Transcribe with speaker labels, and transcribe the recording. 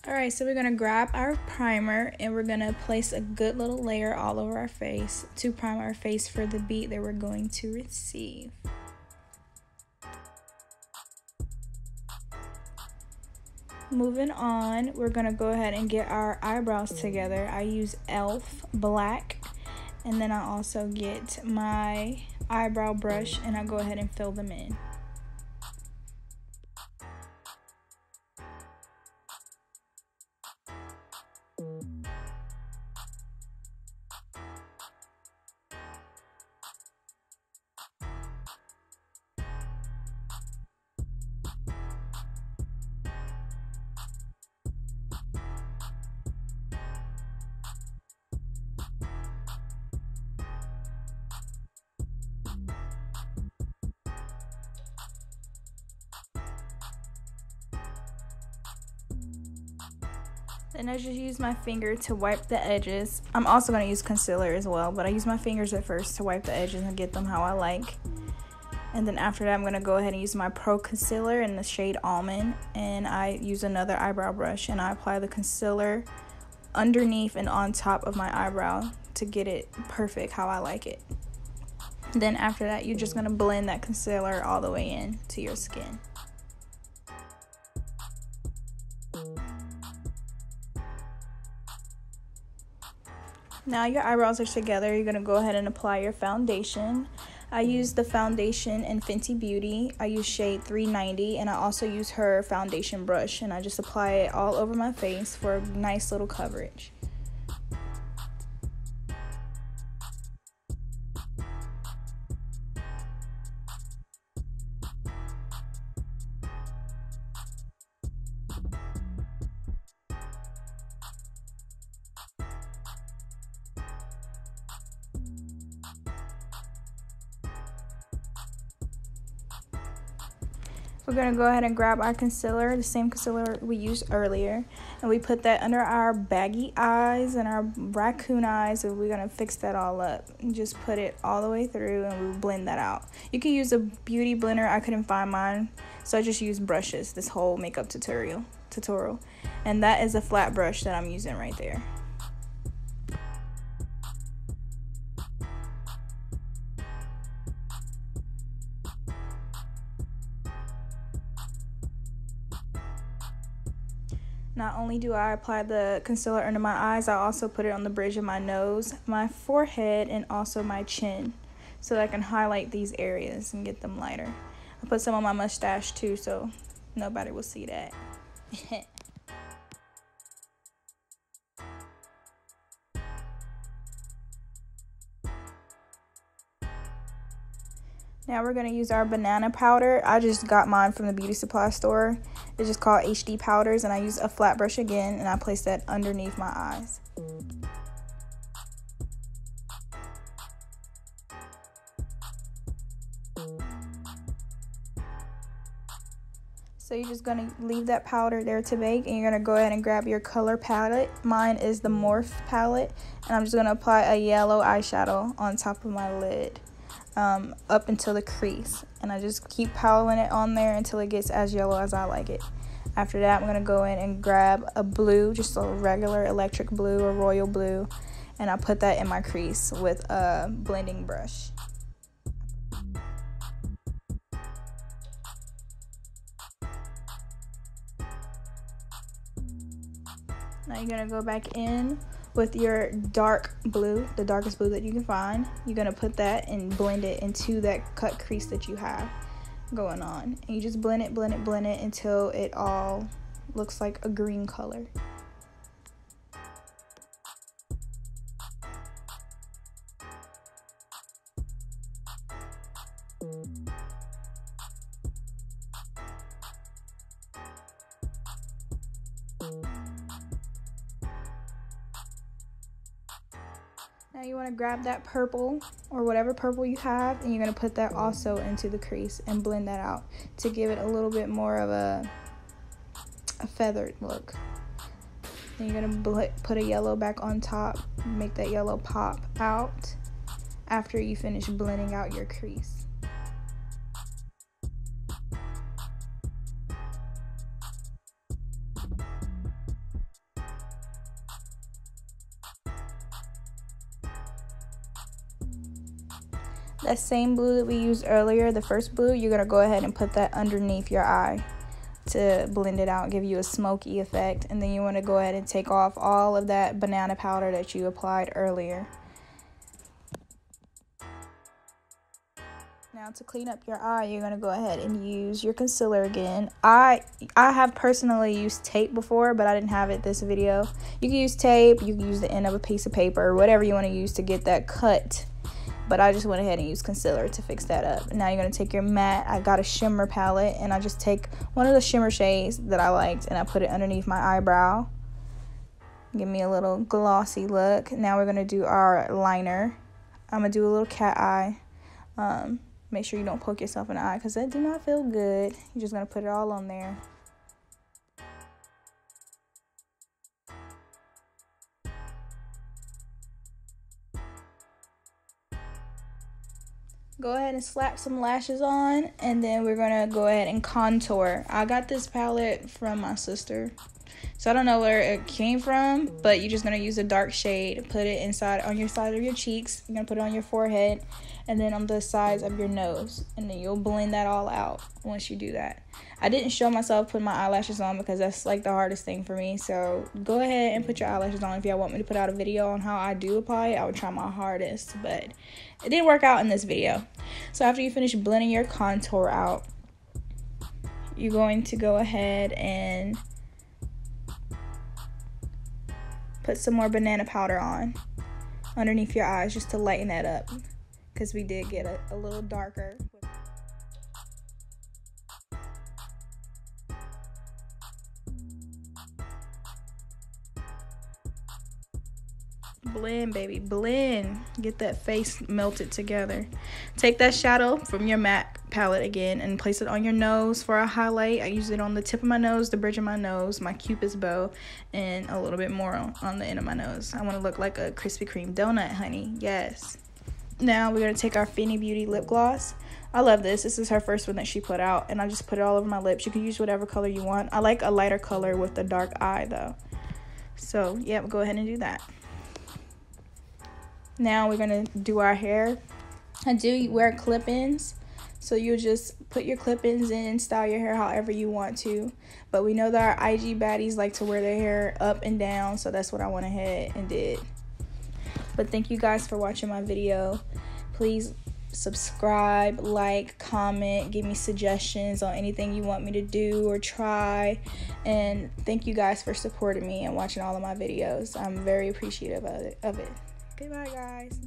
Speaker 1: Alright, so we're going to grab our primer and we're going to place a good little layer all over our face to prime our face for the beat that we're going to receive. Moving on, we're going to go ahead and get our eyebrows together. I use e.l.f. black, and then I also get my eyebrow brush and I go ahead and fill them in. Then I just use my finger to wipe the edges. I'm also going to use concealer as well, but I use my fingers at first to wipe the edges and get them how I like. And then after that, I'm going to go ahead and use my Pro Concealer in the shade Almond. And I use another eyebrow brush and I apply the concealer underneath and on top of my eyebrow to get it perfect how I like it. Then after that, you're just going to blend that concealer all the way in to your skin. Now your eyebrows are together, you're going to go ahead and apply your foundation. I use the foundation in Fenty Beauty. I use shade 390 and I also use her foundation brush, and I just apply it all over my face for a nice little coverage. We're going to go ahead and grab our concealer, the same concealer we used earlier, and we put that under our baggy eyes and our raccoon eyes, and we're going to fix that all up and just put it all the way through, and we blend that out. You can use a beauty blender. I couldn't find mine, so I just used brushes this whole makeup tutorial, and that is a flat brush that I'm using right there. Not only do I apply the concealer under my eyes, I also put it on the bridge of my nose, my forehead, and also my chin, so that I can highlight these areas and get them lighter. I put some on my mustache too, so nobody will see that. Now we're going to use our banana powder. I just got mine from the beauty supply store. It's just called HD powders, and I use a flat brush again, and I place that underneath my eyes. So you're just going to leave that powder there to bake, and you're going to go ahead and grab your color palette. Mine is the Morph palette, and I'm just going to apply a yellow eyeshadow on top of my lid. Up until the crease, and I just keep piling it on there until it gets as yellow as I like it. After that, I'm going to go in and grab a blue, just a regular electric blue or royal blue, and I put that in my crease with a blending brush. Now you're going to go back in with your dark blue, the darkest blue that you can find. You're going to put that and blend it into that cut crease that you have going on. And you just blend it until it all looks like a green color. Now you want to grab that purple or whatever purple you have, and you're going to put that also into the crease and blend that out to give it a little bit more of a feathered look. Then you're going to put a yellow back on top, make that yellow pop out after you finish blending out your crease. That same blue that we used earlier, the first blue, you're going to go ahead and put that underneath your eye to blend it out, give you a smoky effect. And then you want to go ahead and take off all of that banana powder that you applied earlier. Now to clean up your eye, you're going to go ahead and use your concealer again. I have personally used tape before, but I didn't have it this video. You can use tape, you can use the end of a piece of paper, or whatever you want to use to get that cut. But I just went ahead and used concealer to fix that up. Now you're going to take your matte. I got a shimmer palette, and I just take one of the shimmer shades that I liked, and I put it underneath my eyebrow. Give me a little glossy look. Now we're going to do our liner. I'm going to do a little cat eye. Make sure you don't poke yourself in the eye because that do not feel good. You're just going to put it all on there. Go ahead and slap some lashes on, and then we're going to go ahead and contour. I got this palette from my sister, so I don't know where it came from, but you're just going to use a dark shade, put it inside on your side of your cheeks. You're going to put it on your forehead, and then on the sides of your nose, and then you'll blend that all out once you do that. I didn't show myself putting my eyelashes on because that's like the hardest thing for me, so go ahead and put your eyelashes on. If y'all want me to put out a video on how I do apply it, I would try my hardest, but it didn't work out in this video. So after you finish blending your contour out, you're going to go ahead and put some more banana powder on underneath your eyes just to lighten that up, because we did get a little darker. Blend, baby, blend. Get that face melted together. Take that shadow from your matte palette again and place it on your nose for a highlight. I use it on the tip of my nose, the bridge of my nose, my Cupid's bow, and a little bit more on the end of my nose. I want to look like a Krispy Kreme donut, honey. Yes. Now we're going to take our Fenty Beauty lip gloss. I love this. This is her first one that she put out, and I just put it all over my lips. You can use whatever color you want. I like a lighter color with the dark eye, though. So, yeah, go ahead and do that. Now we're going to do our hair. I do wear clip-ins, so you just put your clip-ins in and style your hair however you want to. But we know that our IG baddies like to wear their hair up and down, so that's what I went ahead and did. But thank you guys for watching my video. Please subscribe, like, comment, give me suggestions on anything you want me to do or try. And thank you guys for supporting me and watching all of my videos. I'm very appreciative of it. Goodbye, guys.